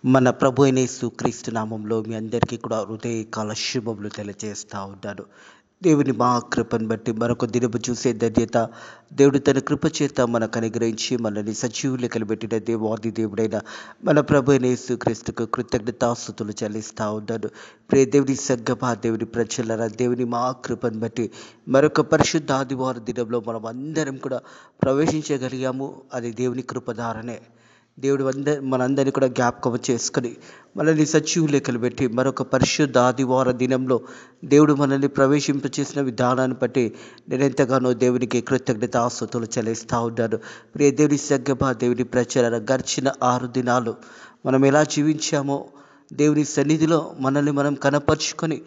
మన ప్రభు అయిన యేసుక్రీస్తు నామంలో మీ అందరికీ కూడా హృదయకాల శుభములు తెలియజేస్తూ ఉంటాను. దేవుని మా కృపను బట్టి మరొక దినము చూసే ధన్యత దేవుడు తన కృప చేత మనకు అనుగ్రహించి మనల్ని సజీవులెక్కలు పెట్టిన దేవాది దేవుడైన మన ప్రభు అయిన యేసుక్రీస్తుకు కృతజ్ఞతాస్తుతులు చెల్లిస్తూ ఉన్నాను. ప్రియ దేవుని సంగమా, దేవుని ప్రజలరా, దేవుని మా కృపను బట్టి మరొక పరిశుద్ధ ఆదివారం దినంలో మనం అందరం కూడా ప్రవేశించగలిగాము. అది దేవుని కృపధారనే. దేవుడు మనందరినీ కూడా జ్ఞాపకం చేసుకొని మనల్ని సజీవ లెక్కలు పెట్టి మరొక పరిశుద్ధ ఆదివార దినంలో దేవుడు మనల్ని ప్రవేశింపచేసిన విధానాన్ని బట్టి నేను ఎంతగానో దేవునికి కృతజ్ఞతాస్తుతులు చెల్లిస్తూ ఉన్నాను. ప్రియ దేవుని సంగమా, దేవుని ప్రచార గడిచిన 6 దినాలు మనం ఎలా జీవించామో దేవుని సన్నిధిలో మనల్ని మనం కనపరుచుకొని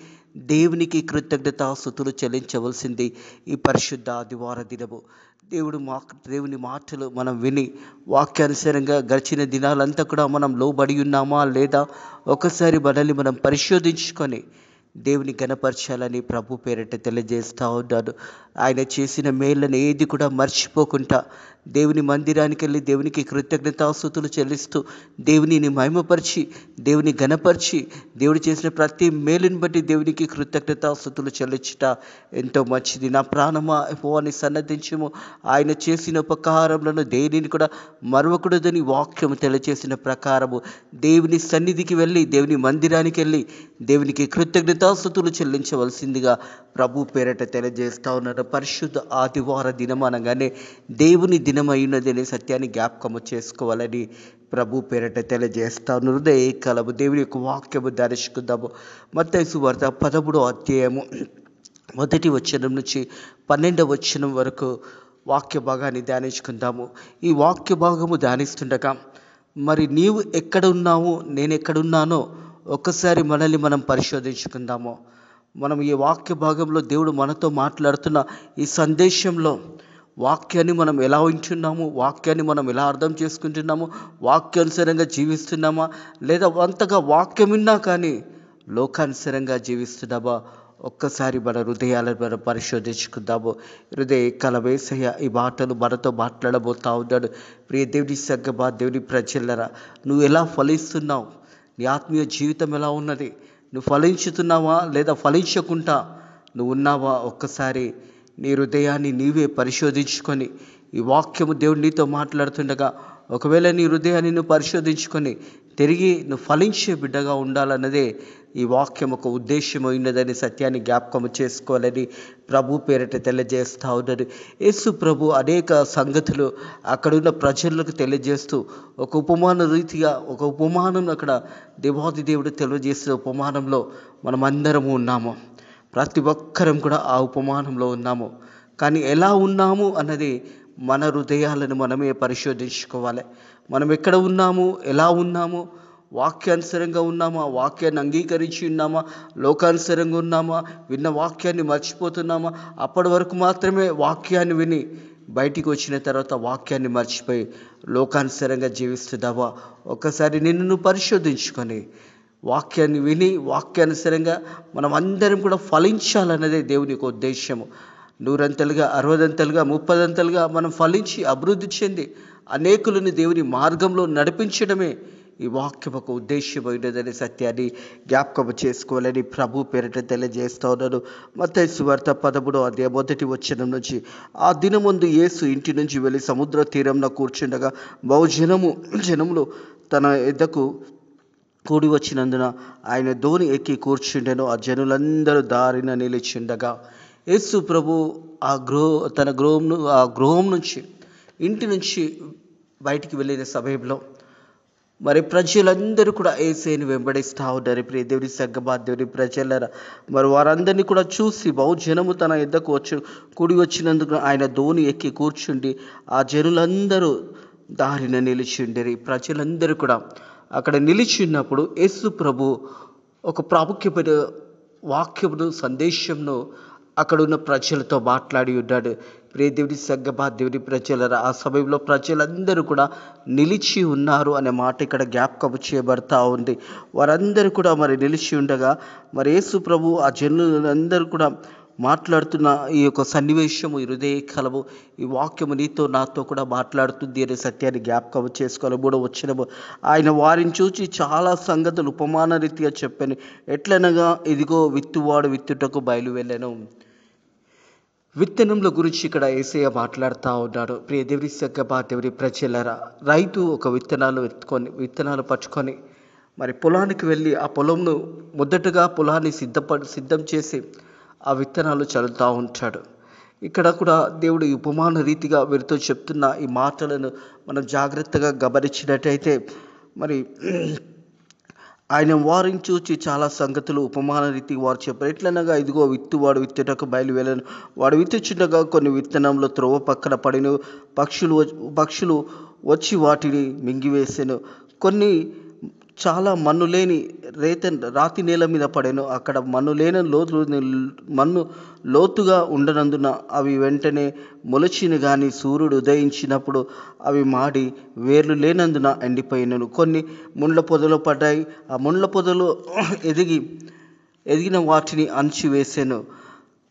దేవునికి కృతజ్ఞతాస్తుతులు చెల్లించవలసింది ఈ పరిశుద్ధ ఆదివార దినము. దేవుని మాటలు మనం విని వాక్యానుసారంగా గడిచిన దినాలంతా కూడా మనం లోబడి ఉన్నామా లేదా ఒకసారి మనల్ని మనం పరిశోధించుకొని దేవుని గణపరచాలని ప్రభు పేరిట తెలియజేస్తూ ఉన్నాను. ఆయన చేసిన మేళ్ళని ఏది కూడా మర్చిపోకుండా దేవుని మందిరానికి వెళ్ళి దేవునికి కృతజ్ఞతాస్తుతులు చెల్లిస్తూ దేవునిని మహిమపరిచి దేవుని గణపరిచి దేవుడు చేసిన ప్రతి మేలుని బట్టి దేవునికి కృతజ్ఞతాస్తుతులు చెల్లించుట ఎంతో మంచిది. నా ప్రాణమా యెహోవాని సన్నతించుము, ఆయన చేసిన ఉపకారములను దేనిని కూడా మరవకూడదని వాక్యము తెలియజేసిన ప్రకారము దేవుని సన్నిధికి వెళ్ళి దేవుని మందిరానికి వెళ్ళి దేవునికి కృతజ్ఞతాస్తుతులు చెల్లించవలసిందిగా ప్రభు పేరట తెలియజేస్తా ఉన్నారు. పరిశుద్ధ ఆదివార దినం అనగానే దేవుని దినమైనది అనే సత్యాన్ని జ్ఞాపకము చేసుకోవాలని ప్రభు పేరట తెలియజేస్తా ఉన్నారు. కలము దేవుని యొక్క వాక్యము ధ్యానించుకుందాము. మత్తయి సువార్త 13వ అధ్యాయము 1వ వచనం నుంచి 12వ వచనం వరకు వాక్య భాగాన్ని ధ్యానించుకుందాము. ఈ వాక్య భాగము ధ్యానిస్తుండగా మరి నీవు ఎక్కడ ఉన్నావు, నేను ఎక్కడున్నానో ఒక్కసారి మనల్ని మనం పరిశోధించుకుందాము. మనం ఈ వాక్య భాగంలో దేవుడు మనతో మాట్లాడుతున్న ఈ సందేశంలో వాక్యాన్ని మనం ఎలా వింటున్నాము, వాక్యాన్ని మనం ఎలా అర్థం చేసుకుంటున్నాము, వాక్యానుసారంగా జీవిస్తున్నామా లేదా అంతగా వాక్యం విన్నా కానీ లోకానుసారంగా జీవిస్తున్నామా ఒక్కసారి మన హృదయాలను మనం పరిశోధించుకుందాము. హృదయ కలవేసయ్య ఈ మాటలు మనతో మాట్లాడబోతా ఉన్నాడు. ప్రియ దేవుని సంగమా, దేవుని ప్రజలరా, నువ్వు ఎలా ఫలిస్తున్నావు? నీ ఆత్మీయ జీవితం ఎలా ఉన్నది? నువ్వు ఫలించుతున్నావా లేదా ఫలించకుండా నువ్వు ఉన్నావా? ఒక్కసారి నీ హృదయాన్ని నీవే పరిశోధించుకొని ఈ వాక్యము దేవుడు నీతో మాట్లాడుతుండగా ఒకవేళ నీ హృదయాన్ని నువ్వు పరిశోధించుకొని తిరిగి నువ్వు ఫలించే బిడ్డగా ఉండాలన్నదే ఈ వాక్యం ఒక ఉద్దేశమైనదని సత్యాన్ని జ్ఞాపకం చేసుకోవాలని ప్రభు పేరిట తెలియజేస్తూ ఉన్నారు. యేసు ప్రభు అనేక సంగతులు అక్కడున్న ప్రజలకు తెలియజేస్తూ ఒక ఉపమాన రీతిగా ఒక ఉపమానం అక్కడ దేవాది దేవుడు తెలియజేసిన ఉపమానంలో మనమందరము ఉన్నాము. ప్రతి ఒక్కరం కూడా ఆ ఉపమానంలో ఉన్నాము. కానీ ఎలా ఉన్నాము అన్నది మన హృదయాలను మనమే పరిశోధించుకోవాలి. మనం ఎక్కడ ఉన్నాము, ఎలా ఉన్నాము, వాక్యానుసారంగా ఉన్నామా, వాక్యాన్ని అంగీకరించి ఉన్నామా, లోకానుసారంగా ఉన్నామా, విన్న వాక్యాన్ని మర్చిపోతున్నామా? అప్పటి వరకు మాత్రమే వాక్యాన్ని విని బయటికి వచ్చిన తర్వాత వాక్యాన్ని మర్చిపోయి లోకానుసారంగా జీవిస్తున్నావా? ఒకసారి నిన్ను పరిశోధించుకొని వాక్యాన్ని విని వాక్యానుసారంగా మనం అందరం కూడా ఫలించాలన్నదే దేవుని యొక్క ఉద్దేశము. 100 60 30 మనం ఫలించి అభివృద్ధి చెంది అనేకులను దేవుని మార్గంలో నడిపించడమే ఈ వాక్యం ఒక ఉద్దేశమైనదనే సత్యాన్ని జ్ఞాపకం చేసుకోవాలని ప్రభు పేరిట తెలియజేస్తూ ఉన్నాను. మత్తయి సువార్త 13వ అధ్యాయం 1వ వచనం నుంచి, ఆ దినమందు యేసు ఇంటి నుంచి వెళ్ళి సముద్ర తీరంలో కూర్చుండగా జనములు తన ఎద్దకు కూడి వచ్చినందున ఆయన దోణి ఎక్కి కూర్చుండెను. ఆ జనులందరూ దారిన నిలిచిండగా యేసు ప్రభు తన గృహం నుంచి ఇంటి నుంచి బయటికి వెళ్ళిన సమయంలో మరి ప్రజలందరూ కూడా యేసుని వెంబడిస్తూ ఉన్నారు. ప్రియ దేవుని సంగమా, దేవుని ప్రజలరా, మరి వారందరినీ కూడా చూసి బహుజనము తన ఎద్దకు కూడి వచ్చినందుకు ఆయన దోణి ఎక్కి కూర్చుండి ఆ జనులందరూ దారిన నిలిచిండిరి. ప్రజలందరూ కూడా అక్కడ నిలిచిన్నప్పుడు యేసు ప్రభు ఒక ప్రాముఖ్యమైన వాక్యమును సందేశంను అక్కడున్న ప్రజలతో మాట్లాడి ఉన్నాడు. ప్రియ దేవుని సంగమా, దేవుని ప్రజలరా, ఆ సమయంలో ప్రజలందరూ కూడా నిలిచి ఉన్నారు అనే మాట ఇక్కడ జ్ఞాపకం చేయబడతా ఉంది. వారందరూ కూడా మరి నిలిచి ఉండగా మరి యేసు ప్రభు ఆ జనులందరూ కూడా మాట్లాడుతున్న ఈ యొక్క సన్నివేశము, ఈ హృదయ కలము, ఈ వాక్యము నీతో నాతో కూడా మాట్లాడుతుంది అనే సత్యాన్ని జ్ఞాపకం చేసుకోవాలి. 3వ వచనము, ఆయన వారిని చూచి చాలా సంగతులు ఉపమాన రీతిగా చెప్పాను. ఎట్లనగా, ఇదిగో విత్తువాడు విత్తుటకు బయలు వెళ్ళాను. విత్తనముల గురించి ఇక్కడ యేసయ్య మాట్లాడుతూ ఉన్నాడు. ప్రియ దేవుని సంగమా, దేవుని ప్రజలారా, రైతు ఒక విత్తనాలు పట్టుకొని మరి పొలానికి వెళ్ళి ఆ పొలంను మొదటగా పొలాన్ని సిద్ధం చేసి ఆ విత్తనాలు చల్లుతూ ఉంటాడు. ఇక్కడ కూడా దేవుడు ఈ ఉపమాన రీతిగా వీరితో చెప్తున్న ఈ మాటలను మనం జాగ్రత్తగా గమనించినట్టయితే మరి ఆయన వారిని చూచి చాలా సంగతులు ఉపమాన రీతికి వారు చెప్పారు. ఎట్లనగా, ఇదిగో విత్తువాడు విత్తుటకు బయలు వెళ్ళను. వాడు విత్తుచుండగా కొన్ని విత్తనంలో త్రోవ పక్కన పడిన పక్షులు వచ్చి వాటిని మింగివేసెను. కొన్ని చాలా మన్ను లేని రాతి నేల మీద పడెను. అక్కడ మన్ను లోతుగా ఉండనందున అవి వెంటనే మొలచిను, కానీ సూర్యుడు ఉదయించినప్పుడు అవి మాడి వేర్లు లేనందున ఎండిపోయినను. కొన్ని ముండ్ల పొదలు పడ్డాయి. ఆ ముండ్ల పొదలు ఎదిగిన వాటిని అణచివేసెను.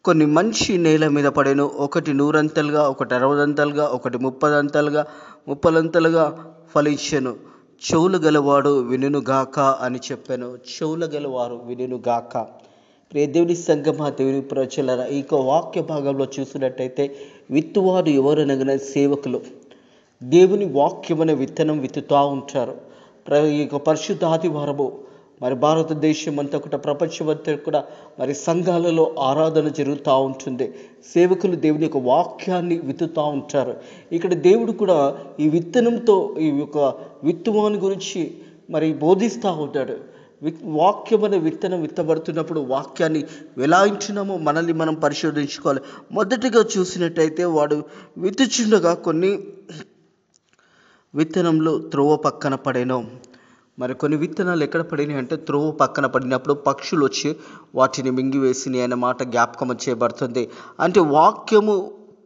కొన్ని మంచి నేల మీద పడెను. ఒకటి 100 అంతలుగా, ఒకటి 60 అంతలుగా, ఒకటి 30 అంతలుగా ఫలించెను. చెవులు గలవాడు వినుగాక అని చెప్పాను. చెవులు గలవారు వినుగాక. ప్రియ దేవుని సంగమా, దేవుని ప్రజలారా, ఈ వాక్య భాగంలో చూసినట్టయితే విత్తువాడు ఎవరనగా సేవకులు దేవుని వాక్యమనే విత్తనం విత్తుతూ ఉంటారు. ఈ పరిశుద్ధ ఆదివారము మరి భారతదేశం అంతా కూడా, ప్రపంచమంతా కూడా మరి సంఘాలలో ఆరాధన జరుగుతూ ఉంటుంది. సేవకులు దేవుని యొక్క వాక్యాన్ని విత్తుతూ ఉంటారు. ఇక్కడ దేవుడు కూడా ఈ విత్తనంతో ఈ యొక్క విత్తువాని గురించి మరి బోధిస్తూ ఉంటాడు. వాక్యం అనే విత్తనం విత్తబడుతున్నప్పుడు వాక్యాన్ని ఎలా ఇచ్చినామో మనల్ని మనం పరిశోధించుకోవాలి. మొదటిగా చూసినట్టయితే వాడు విత్తుచుండగా కొన్ని విత్తనంలో త్రోవ పక్కన పడేను. మరి కొన్ని విత్తనాలు ఎక్కడ పడినాయి అంటే త్రోవ పక్కన పడినప్పుడు పక్షులు వచ్చి వాటిని మింగివేసినాయి అనే మాట జ్ఞాపకం చేయబడుతుంది. అంటే వాక్యము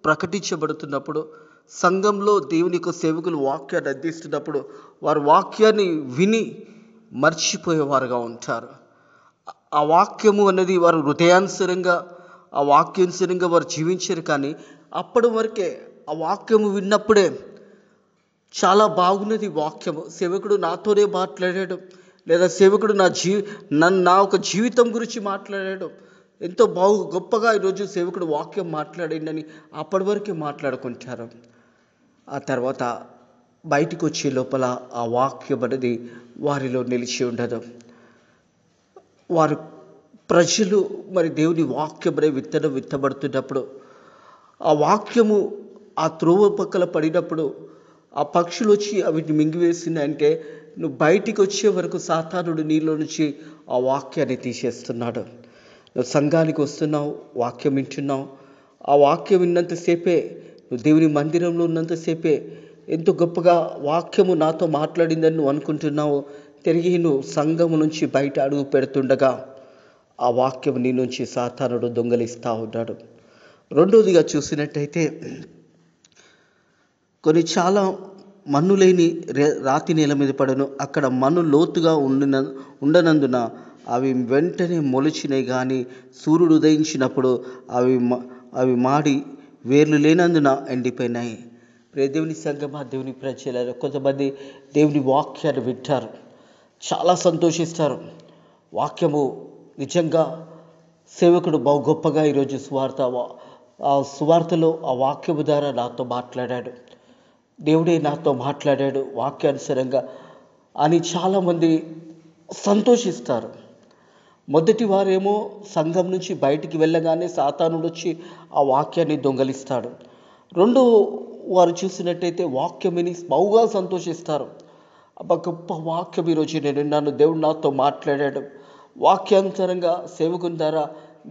ప్రకటించబడుతున్నప్పుడు, సంఘంలో దేవుని యొక్క సేవకులు వాక్యాన్ని అందిస్తున్నప్పుడు వారు వాక్యాన్ని విని మర్చిపోయేవారుగా ఉంటారు. ఆ వాక్యము అనేది వారు హృదయానుసరంగా, ఆ వాక్యానుసరంగా వారు జీవించారు. కానీ అప్పటి వరకే ఆ వాక్యము విన్నప్పుడే చాలా బాగున్నది వాక్యము, సేవకుడు నాతోనే మాట్లాడాడు, లేదా సేవకుడు నా ఒక జీవితం గురించి మాట్లాడాడు, ఎంతో గొప్పగా ఈరోజు సేవకుడు వాక్యం మాట్లాడిందని అప్పటి వరకే మాట్లాడుకుంటారు. ఆ తర్వాత బయటికి వచ్చే లోపల ఆ వాక్యం అనేది వారిలో నిలిచి ఉండదు. ప్రజలు మరి దేవుని వాక్యం అనే విత్తనం విత్తబడుతున్నప్పుడు ఆ వాక్యము ఆ త్రోవ పక్కన పడినప్పుడు ఆ పక్షులు వచ్చి అవిటిని మింగివేసిందంటే నువ్వు బయటికి వచ్చే వరకు సాతానుడు నీలో నుంచి ఆ వాక్యాన్ని తీసేస్తున్నాడు. నువ్వు సంఘానికి వస్తున్నావు, వాక్యం వింటున్నావు, ఆ వాక్యం విన్నంతసేపే, నువ్వు దేవుని మందిరంలో ఉన్నంతసేపే ఎంతో గొప్పగా వాక్యము నాతో మాట్లాడిందని నువ్వు అనుకుంటున్నావు. తిరిగి నువ్వు సంఘము నుంచి బయట అడుగు పెడుతుండగా ఆ వాక్యం నీ నుంచి సాతానుడు దొంగలిస్తూ ఉన్నాడు. రెండోదిగా చూసినట్టయితే కొన్ని చాలా మన్ను లేని రాతి నేల మీద పడను. అక్కడ మన్ను లోతుగా ఉండనందున అవి వెంటనే మొలిచినాయి, కానీ సూర్యుడు ఉదయించినప్పుడు అవి మాడి వేర్లు లేనందున ఎండిపోయినాయి. దేవుని సంగమా, దేవుని ప్రజలారా, కొంతమంది దేవుని వాక్యాన్ని వింటారు, చాలా సంతోషిస్తారు. వాక్యము నిజంగా సేవకుడు బహు గొప్పగా ఈరోజు సువార్తలో ఆ వాక్యము ద్వారా నాతో మాట్లాడాడు, దేవుడే నాతో మాట్లాడాడు వాక్యానుసారంగా అని చాలామంది సంతోషిస్తారు. మొదటి వారేమో సంఘం నుంచి బయటికి వెళ్ళగానే సాతానుడు వచ్చి ఆ వాక్యాన్ని దొంగలిస్తాడు. రెండో వారు చూసినట్టయితే వాక్యం విని బహుగా సంతోషిస్తారు. అబ్బా, గొప్ప వాక్యం ఈరోజు నేను విన్నాను, దేవుడు నాతో మాట్లాడాడు, వాక్యానుసారంగా సేవకుని ద్వారా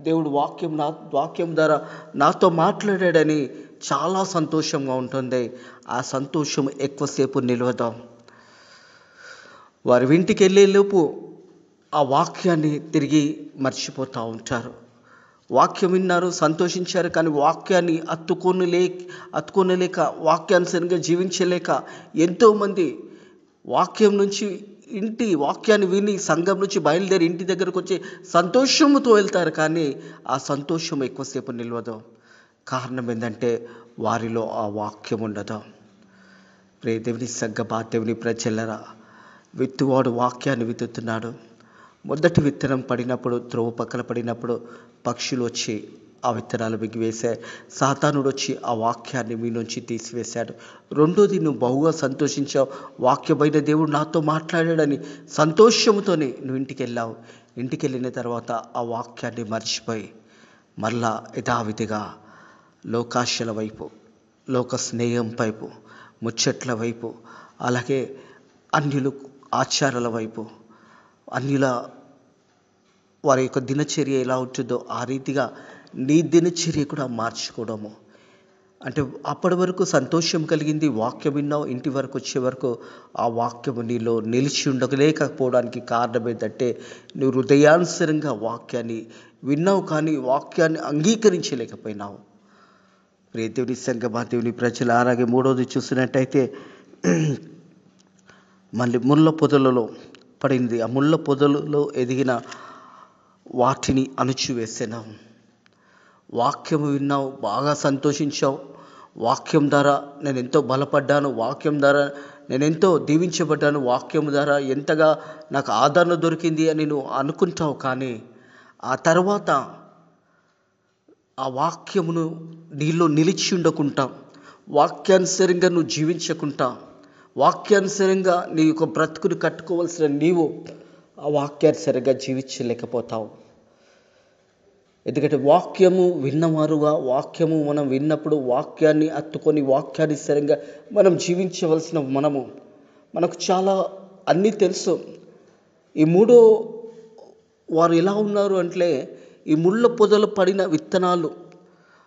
దేవుడు వాక్యం ద్వారా నాతో మాట్లాడాడని చాలా సంతోషంగా ఉంటుంది. ఆ సంతోషం ఎక్కువసేపు నిలవదు. వారి ఇంటికి వెళ్ళేలోపు ఆ వాక్యాన్ని తిరిగి మర్చిపోతూ ఉంటారు. వాక్యం విన్నారు, సంతోషించారు, కానీ వాక్యాన్ని అత్తుకోనలేక వాక్యానుసరంగా జీవించలేక ఎంతోమంది వాక్యం నుంచి వాక్యాన్ని విని సంఘం నుంచి బయలుదేరి ఇంటి దగ్గరకు వచ్చి సంతోషముతో వెళ్తారు, కానీ ఆ సంతోషం ఎక్కువసేపు నిలవదు. కారణం ఏంటంటే వారిలో ఆ వాక్యం ఉండదు. దేవుని సంఘమా, దేవుని ప్రజలరా, విత్తువాడు వాక్యాన్ని విత్తుతున్నాడు. మొదటి విత్తనం పడినప్పుడు, త్రోవ పక్కన పడినప్పుడు పక్షులు వచ్చి ఆ విత్తనాలు మిగివేశాయి. సాతానుడు వచ్చి ఆ వాక్యాన్ని మీ నుంచి తీసివేశాడు. రెండోది, నువ్వు బహుగా సంతోషించావు, వాక్యమైన దేవుడు నాతో మాట్లాడాడని సంతోషంతోనే నువ్వు ఇంటికి వెళ్ళావు. ఇంటికి వెళ్ళిన తర్వాత ఆ వాక్యాన్ని మర్చిపోయి మళ్ళా యథావిధిగా లోకాశల వైపు, లోక స్నేహం వైపు, ముచ్చట్ల వైపు, అలాగే అన్యులు ఆచారాల వైపు, అన్యుల వారి యొక్క దినచర్య ఎలా ఉంటుందో ఆ రీతిగా నీ దినచర్య కూడా మార్చుకోవడము. అంటే అప్పటి వరకు సంతోషం కలిగింది, వాక్యం విన్నావు, ఇంటి వరకు వచ్చే వరకు ఆ వాక్యము నీలో నిలిచి ఉండలేకపోవడానికి కారణం ఏంటంటే నువ్వు హృదయానుసరంగా వాక్యాన్ని విన్నావు, కానీ వాక్యాన్ని అంగీకరించలేకపోయినావు. దేవుని సంఘమా, దేవుని ప్రజలు, అలాగే మూడోది చూసినట్టయితే మళ్ళీ ముళ్ళ పొదలలో పడింది. ఆ ముళ్ళ పొదలలో ఎదిగిన వాటిని అణుచివేసాను. వాక్యము విన్నావు, బాగా సంతోషించావు, వాక్యం ద్వారా నేను ఎంతో బలపడ్డాను, వాక్యం ద్వారా నేను ఎంతో దీవించబడ్డాను, వాక్యం ద్వారా ఎంతగా నాకు ఆదరణ దొరికింది అని నువ్వు అనుకుంటావు. కానీ ఆ తర్వాత ఆ వాక్యమును నీలో నిలిచి ఉండకుండా, వాక్యానుసరంగా నువ్వు జీవించకుండా, వాక్యానుసరంగా నీ యొక్క బ్రతుకుని కట్టుకోవాల్సిన నీవు ఆ వాక్యానుసరంగా జీవించలేకపోతావు. ఎందుకంటే వాక్యము విన్నవారుగా, వాక్యము మనం విన్నప్పుడు వాక్యాన్ని హత్తుకొని వాక్యానుసరంగా మనం జీవించవలసిన మనకు చాలా అన్నీ తెలుసు. ఈ మూడో వారు ఎలా ఉన్నారు అంటే, ఈ ముళ్ళ పొదలు పడిన విత్తనాలు,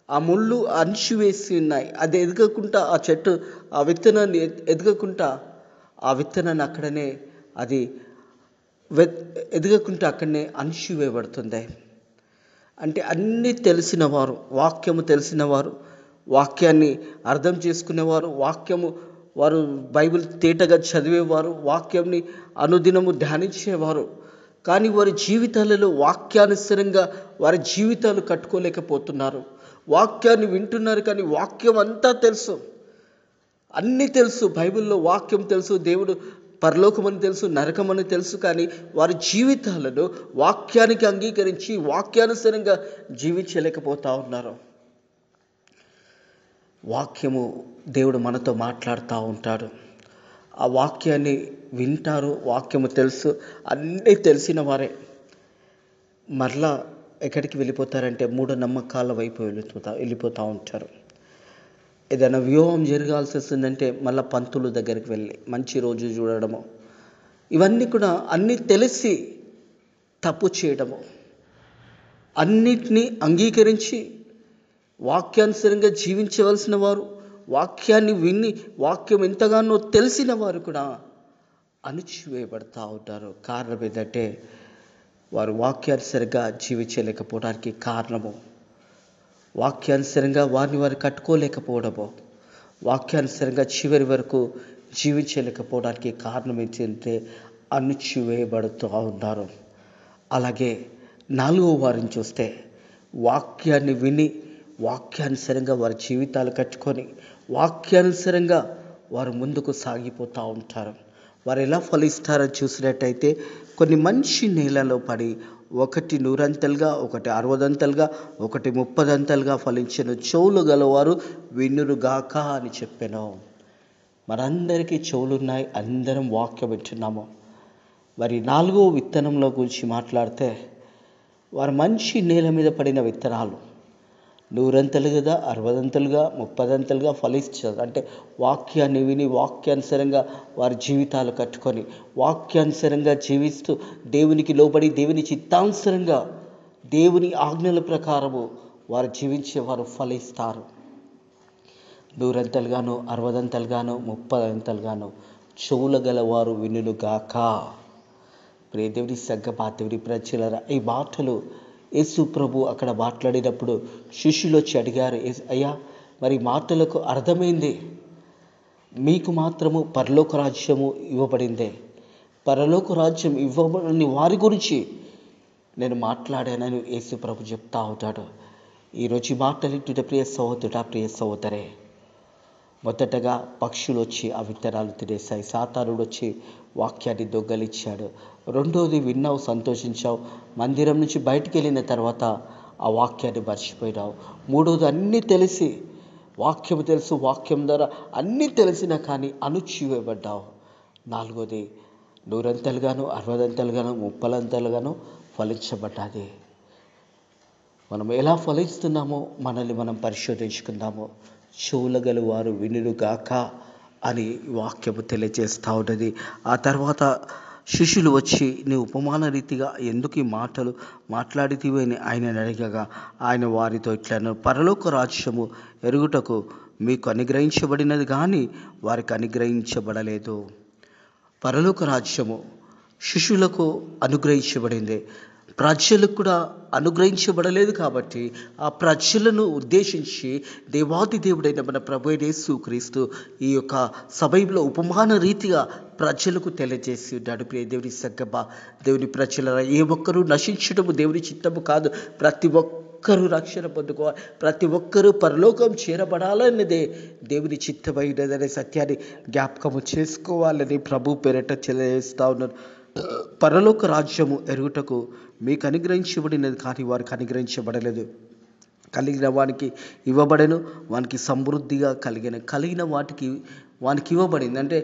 ఆ ముళ్ళు అణిచివేసి ఉన్నాయి. అది ఎదగకుండా ఆ చెట్టు ఆ విత్తనాన్ని ఎదగకుండా ఆ విత్తనాన్ని అక్కడనే అది ఎదగకుండా అక్కడనే అణిచివేయబడుతుంది. అంటే అన్నీ తెలిసిన వారు, వాక్యము తెలిసిన వారు, వాక్యాన్ని అర్థం చేసుకునేవారు, వారు బైబిల్ తేటగా చదివేవారు, వాక్యంని అనుదినము ధ్యానించేవారు, కానీ వారి జీవితాలలో వాక్యానుసరంగా వారి జీవితాలు కట్టుకోలేకపోతున్నారు. వాక్యాన్ని వింటున్నారు, కానీ వాక్యం అంతా తెలుసు, అన్నీ తెలుసు, బైబిల్లో వాక్యం తెలుసు, దేవుడు పరలోకమని తెలుసు, నరకమని తెలుసు, కానీ వారి జీవితాలను వాక్యానికి అంగీకరించి వాక్యానుసరంగా జీవించలేకపోతా ఉన్నారు. వాక్యము దేవుడు మనతో మాట్లాడుతూ ఉంటాడు. ఆ వాక్యాన్ని వింటారు, వాక్యము తెలుసు, అన్నీ తెలిసిన వారే మరలా ఎక్కడికి వెళ్ళిపోతారంటే మూఢనమ్మకాల వైపు వెళ్ళిపోతూ ఉంటారు. ఏదైనా వ్యూహం జరగాల్సి వస్తుందంటే మళ్ళీ పంతుల దగ్గరికి వెళ్ళి మంచి రోజు చూడడము, ఇవన్నీ కూడా అన్నీ తెలిసి తప్పు చేయడము. అన్నిటినీ అంగీకరించి వాక్యానుసరంగా జీవించవలసిన వారు, వాక్యాన్ని విని వాక్యం ఎంతగానో తెలిసిన వారు కూడా అణిచివేయబడతా ఉంటారు. కారణం ఏంటంటే వారు వాక్యానుసరంగా జీవించలేకపోవడానికి కారణము, వాక్యానుసరంగా వారు కట్టుకోలేకపోవడము, వాక్యానుసరంగా చివరి వరకు జీవించలేకపోవడానికి కారణం ఏంటంటే అణిచివేయబడుతూ ఉన్నారు. అలాగే నాలుగో వారిని చూస్తే వాక్యాన్ని విని వాక్యానుసరంగా వారి జీవితాలు కట్టుకొని వాక్యానుసరంగా వారు ముందుకు సాగిపోతూ ఉంటారు. వారు ఎలా ఫలిస్తారని చూసినట్టయితే కొన్ని మంచి నేలలో పడి ఒకటి 100 అంతలుగా, ఒకటి 60 అంతలుగా, ఒకటి 30 అంతలుగా ఫలించెను. చెవులు గలవారు వినురుగాక అని చెప్పాను. మనందరికీ చెవులున్నాయి, అందరం వాక్యం వింటున్నాము. మరి నాలుగో విత్తనంలో గురించి మాట్లాడితే వారు మంచి నేల మీద పడిన విత్తనాలు 100 అంతలుగా, 60 అంతలుగా, 30 అంతలుగా ఫలిస్తారు. అంటే వాక్యాన్ని విని వాక్యానుసరంగా వారి జీవితాలు కట్టుకొని వాక్యానుసరంగా జీవిస్తూ దేవునికి లోబడి దేవుని చిత్తానుసరంగా దేవుని ఆజ్ఞల ప్రకారము వారు జీవించే వారు ఫలిస్తారు. 100 అంతలుగాను, 60 అంతలుగాను, 30 అంతలుగాను చెవుల గలవారు వినుగాక. దేవుని సంఘమా, దేవుని ప్రజలారా, ఈ మాటలు యేసు ప్రభు అక్కడ మాట్లాడినప్పుడు శిష్యులు వచ్చి అడిగారు, అయ్యా మరి మాటలకు అర్థమైంది, మీకు మాత్రము పరలోక రాజ్యము ఇవ్వబడిందే, పరలోక రాజ్యం ఇవ్వబడని వారి గురించి నేను మాట్లాడానని యేసు ప్రభు చెప్తా ఉంటాడు. ఈరోజు ఈ మాటలు వింటున్న ప్రియ సహోదరుడా, ప్రియ సహోదరే, మొదటగా పక్షులు వచ్చి ఆ విత్తనాలు తినేశాయి. సాతానుడు వచ్చి వాక్యాన్ని దొంగలిచ్చాడు. రెండోది, విన్నావు, సంతోషించావు, మందిరం నుంచి బయటికి వెళ్ళిన తర్వాత ఆ వాక్యాన్ని మర్చిపోయినావు. మూడోది, అన్నీ తెలిసి, వాక్యం తెలుసు, వాక్యం ద్వారా అన్నీ తెలిసినా కానీ అణుచివేయబడ్డావు. నాలుగోది, 100 60 30 ఫలించబడ్డాది. మనం ఎలా ఫలిస్తున్నామో మనల్ని మనం పరిశోధించుకుందాము. చెవుల వారు వినుగాక అని వాక్యము తెలియజేస్తూ ఉన్నది. ఆ తర్వాత శిష్యులు వచ్చి, నీ ఉపమాన రీతిగా ఎందుకు ఈ మాటలు మాట్లాడితివి అని ఆయన అడగగా ఆయన వారితో ఇట్లా, పరలోక రాజ్యము ఎరుగుటకు మీకు అనుగ్రహించబడినది కానీ వారికి అనుగ్రహించబడలేదు. పరలోక రాజ్యము శిష్యులకు అనుగ్రహించబడింది, ప్రజలకు కూడా అనుగ్రహించబడలేదు. కాబట్టి ఆ ప్రజలను ఉద్దేశించి దేవాది దేవుడైన మన ప్రభు యేసుక్రీస్తు ఈ యొక్క సమయంలో ఉపమాన రీతిగా ప్రజలకు తెలియజేసి ఉన్నాడు. ప్రియ దేవుని సంగమా, దేవుని ప్రజల ఏ ఒక్కరూ నశించడము దేవుని చిత్తము కాదు. ప్రతి ఒక్కరూ రక్షణ పొందుకోవాలి, ప్రతి ఒక్కరూ పరలోకం చేరబడాలన్నదే దేవుని చిత్తమైనదనే సత్యాన్ని జ్ఞాపకము చేసుకోవాలని ప్రభు పేరట తెలియజేస్తా ఉన్నారు. పరలోక రాజ్యము ఎరుగుటకు మీకు అనుగ్రహించబడినది కానీ వారికి అనుగ్రహించబడలేదు. కలిగిన వానికి ఇవ్వబడెను, వానికి సమృద్ధిగా కలిగిన వానికి ఇవ్వబడింది. అంటే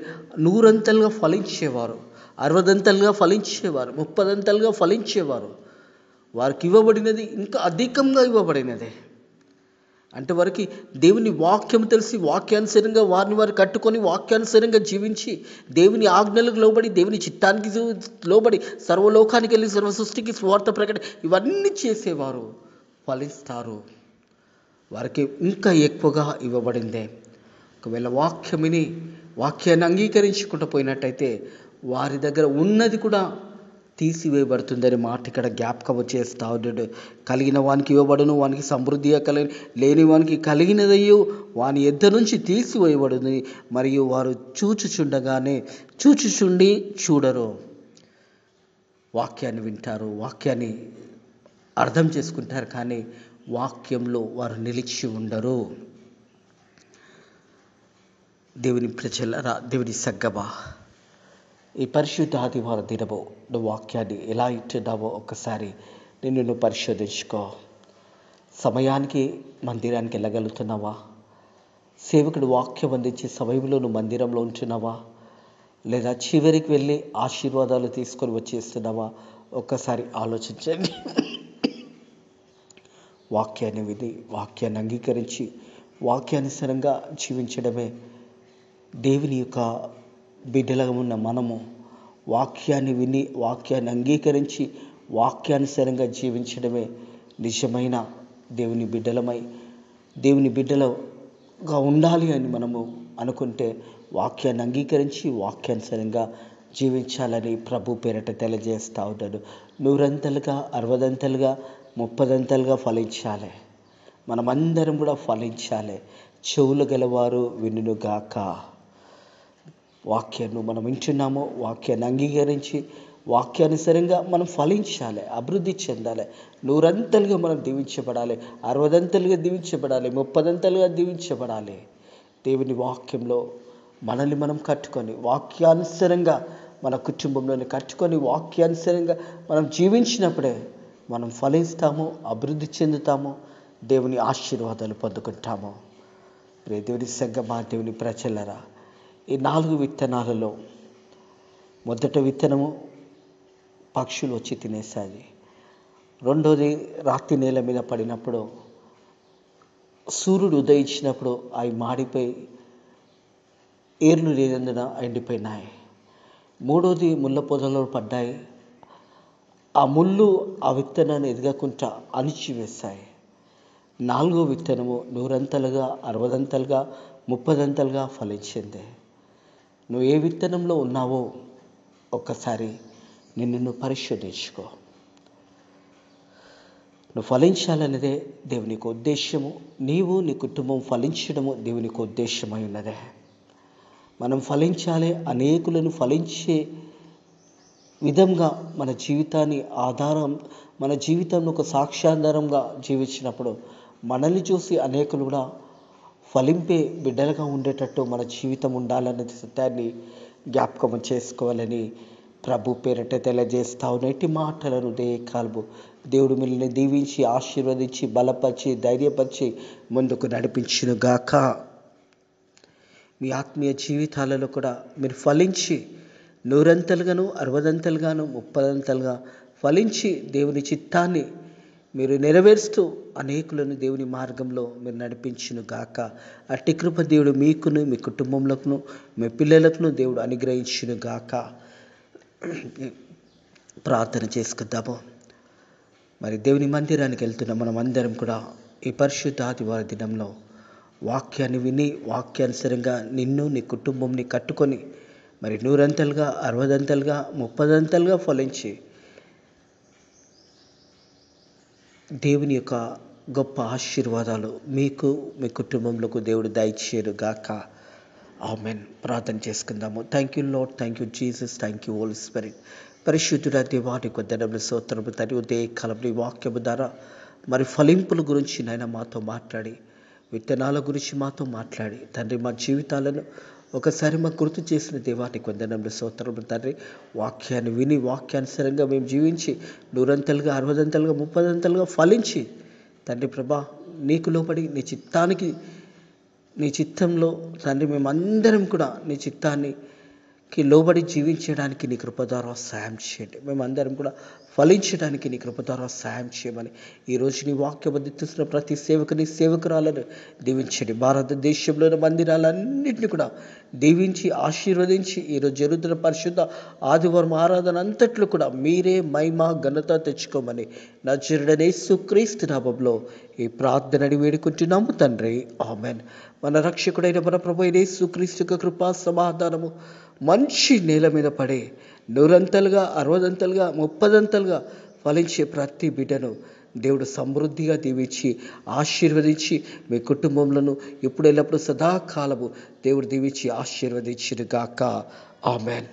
100 ఫలించేవారు, 60 ఫలించేవారు, 30 ఫలించేవారు. వారికి ఇవ్వబడినది ఇంకా అధికంగా ఇవ్వబడినదే. అంటే వారికి దేవుని వాక్యం తెలిసి వాక్యానుసారంగా వారు కట్టుకొని వాక్యానుసారంగా జీవించి దేవుని ఆజ్ఞలకు లోబడి దేవుని చిత్తానికి లోబడి సర్వలోకానికి వెళ్ళి సర్వ సృష్టికి స్వార్థ ప్రకటన ఇవన్నీ చేసేవారు ఫలిస్తారు. వారికి ఇంకా ఎక్కువగా ఇవ్వబడిందే. ఒకవేళ వాక్యాన్ని అంగీకరించుకుంటూ పోయినట్టయితే వారి దగ్గర ఉన్నది కూడా తీసివేయబడుతుందని మాట ఇక్కడ జ్ఞాపకం చేస్తా ఉన్నాడు. కలిగిన వానికి ఇవ్వబడును, వానికి సమృద్ధిగా లేని వానికి కలిగినదయ్యో వాని ఎద్ద నుంచి తీసివేయబడును. మరియు వారు చూచుచుండి చూడరు. వాక్యాన్ని వింటారు, వాక్యాన్ని అర్థం చేసుకుంటారు, కానీ వాక్యంలో వారు నిలిచి ఉండరు. దేవుని ప్రజలారా, దేవుని సంగమా, ఈ పరిశుద్ధ ఆదివారం దినము నువ్వు వాక్యాన్ని ఎలా ఇట్టున్నావో ఒక్కసారి నిన్ను పరిశోధించుకో. సమయానికి మందిరానికి వెళ్ళగలుగుతున్నావా? సేవకుడు వాక్యం అందించే సమయంలో నువ్వు మందిరంలో ఉంటున్నావా? లేదా చివరికి వెళ్ళి ఆశీర్వాదాలు తీసుకొని వచ్చేస్తున్నావా? ఒక్కసారి ఆలోచించండి. వాక్యాన్ని విని, వాక్యాన్ని అంగీకరించి, వాక్యానుసారంగా జీవించడమే దేవుని యొక్క బిడ్డలుగా ఉన్న మనము వాక్యాన్ని విని, వాక్యాన్ని అంగీకరించి, వాక్యానుసారంగా జీవించడమే నిజమైన దేవుని బిడ్డలుగా ఉండాలి అని మనము అనుకుంటే వాక్యాన్ని అంగీకరించి వాక్యానుసారంగా జీవించాలని ప్రభు పేరట తెలియజేస్తూ ఉంటాడు. 100 60 30 ఫలించాలి. మనమందరం కూడా ఫలించాలి. చెవులు గలవారు వినుగాక. వాక్యాన్ని మనం వింటున్నామో వాక్యాన్ని అంగీకరించి వాక్యానుసారంగా మనం ఫలించాలి, అభివృద్ధి చెందాలి. 100 మనం దీవించబడాలి, 60 దీవించబడాలి, 30 దీవించబడాలి. దేవుని వాక్యంలో మనల్ని మనం కట్టుకొని వాక్యానుసారంగా మన కుటుంబంలోని కట్టుకొని వాక్యానుసారంగా మనం జీవించినప్పుడే మనం ఫలిస్తాము, అభివృద్ధి చెందుతాము, దేవుని ఆశీర్వాదాలు పొందుకుంటాము. దేవుని సంగమా, దేవుని ప్రజలరా, ఈ 4 విత్తనాలలో మొదటి విత్తనము పక్షులు వచ్చి తినేసాయి. రెండోది, రాతి నేల మీద పడినప్పుడు సూర్యుడు ఉదయించినప్పుడు అవి మాడిపోయి ఏర్లు లేనందున ఎండిపోయినాయి. మూడోది, ముళ్ళ పొదలో పడ్డాయి. ఆ ముళ్ళు ఆ విత్తనాన్ని ఎదగకుండా అణిచివేశాయి. 4వ విత్తనము 100 60 30 ఫలించింది. నువ్వు ఏ విత్తనంలో ఉన్నావో ఒక్కసారి నిన్ను పరిశోధించుకో. నువ్వు ఫలించాలనేదే దేవునికి ఉద్దేశము. నీవు నీ కుటుంబం ఫలించడము దేవునికి ఉద్దేశమై ఉన్నదే. మనం ఫలించాలి, అనేకులను ఫలించే విధంగా మన జీవితాన్ని మన జీవితంలో ఒక సాక్ష్యాధారంగా జీవించినప్పుడు మనల్ని చూసి అనేకులు కూడా ఫలింపే బిడ్డలుగా ఉండేటట్టు మన జీవితం ఉండాలనే సత్యాన్ని జ్ఞాపకం చేసుకోవాలని ప్రభు పేరట తెలియజేస్తా ఉన్నట్టి మాటలను కాల్పు దేవుడు మిమ్మల్ని దీవించి ఆశీర్వదించి బలపరిచి ధైర్యపరిచి ముందుకు నడిపించును గాక. మీ ఆత్మీయ జీవితాలలో కూడా మీరు ఫలించి 100 60 30 ఫలించి దేవుని చిత్తాన్ని మీరు నెరవేరుస్తూ అనేకులను దేవుని మార్గంలో మీరు నడిపించును గాక. అట్టి కృప దేవుడు మీకును మీ కుటుంబంలోకును మీ పిల్లలకును దేవుడు అనుగ్రహించును గాక. ప్రార్థన చేసుకుందాము. మరి దేవుని మందిరానికి వెళ్తున్న మనం అందరం కూడా ఈ పరిశుద్ధ ఆదివార దినంలో వాక్యాన్ని విని వాక్యానుసారంగా నిన్ను నీ కుటుంబంని కట్టుకొని మరి 100 60 30 ఫలించి దేవుని యొక్క గొప్ప ఆశీర్వాదాలు మీకు మీ కుటుంబంలోకి దేవుడు దయచేయను గాక. ఆమెన్. ప్రార్థన చేసుకుందాము. Thank you Lord, thank you Jesus, thank you Holy Spirit. పరిశుద్ధుడ దేవాని కొద్దనములు స్తోత్రము తండ్రి. ఉదయకాలం నీ వాక్యము ద్వారా మరి ఫలింపుల గురించి నాయన మాతో మాట్లాడి, విత్తనాల గురించి మాతో మాట్లాడి తండ్రి మా జీవితాలను ఒకసారి మాకు గుర్తు చేసిన దేవానికి వందనములు స్తోత్రములు తండ్రి. వాక్యాన్ని విని వాక్యానుసారంగా మేము జీవించి 100 60 30 ఫలించి తండ్రి ప్రభా నీకు లోబడి నీ చిత్తంలో తండ్రి మేమందరం కూడా నీ చిత్తానికి లోబడి జీవించడానికి నీ కృప ద్వారా సాయం చేయండి. మేమందరం కూడా ఫలించడానికి నీ కృప ద్వారా సాయం చేయమని ఈరోజు నీ వాక్యం అందిస్తున్న ప్రతి సేవకుని సేవకురాలను దీవించండి. భారతదేశంలోని మందిరాలన్నింటినీ కూడా దీవించి ఆశీర్వదించి ఈరోజు జరుగుతున్న పరిశుద్ధ ఆదివారం ఆరాధన అంతట్లో కూడా మీరే మహిమ ఘనత తెచ్చుకోమని నజరుడైన యేసుక్రీస్తు నామములో ఈ ప్రార్థనని వేడుకుంటున్నాము తండ్రి. ఆమెన్. మన రక్షకుడైన మన ప్రభువైన యేసుక్రీస్తు యొక్క కృపా సమాధానము మంచి నేల మీద పడే 100 60 30 ఫలించే ప్రతి బిడ్డను దేవుడు సమృద్ధిగా దీవించి ఆశీర్వదించి మీ కుటుంబంలో ఎప్పుడు ఎల్లప్పుడూ సదాకాలము దేవుడు దీవించి ఆశీర్వదించును గాక. ఆమెన్.